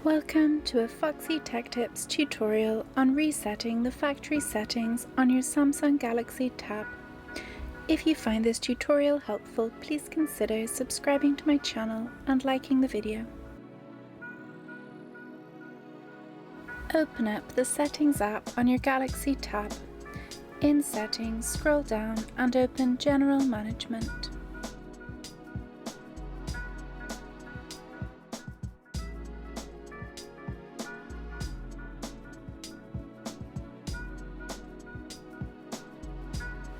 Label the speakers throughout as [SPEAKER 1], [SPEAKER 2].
[SPEAKER 1] Welcome to a Foxy Tech Tips tutorial on resetting the factory settings on your Samsung Galaxy Tab. If you find this tutorial helpful, please consider subscribing to my channel and liking the video. Open up the Settings app on your Galaxy Tab. In Settings, scroll down and open General Management.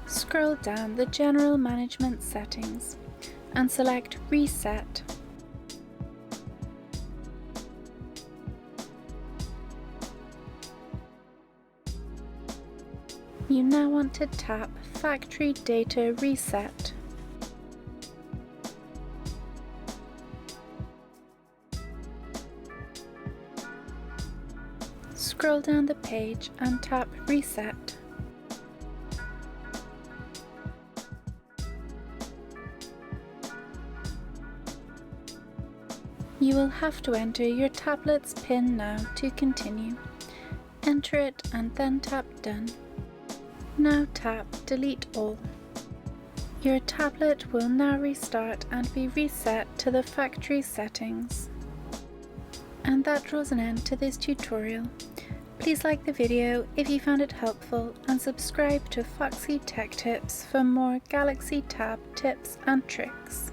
[SPEAKER 1] Scroll down the General Management settings and select Reset. You now want to tap Factory Data Reset. Scroll down the page and tap Reset. You will have to enter your tablet's PIN now to continue. Enter it and then tap Done. Now tap Delete All. Your tablet will now restart and be reset to the factory settings. And that draws an end to this tutorial. Please like the video if you found it helpful and subscribe to Foxy Tech Tips for more Galaxy Tab tips and tricks.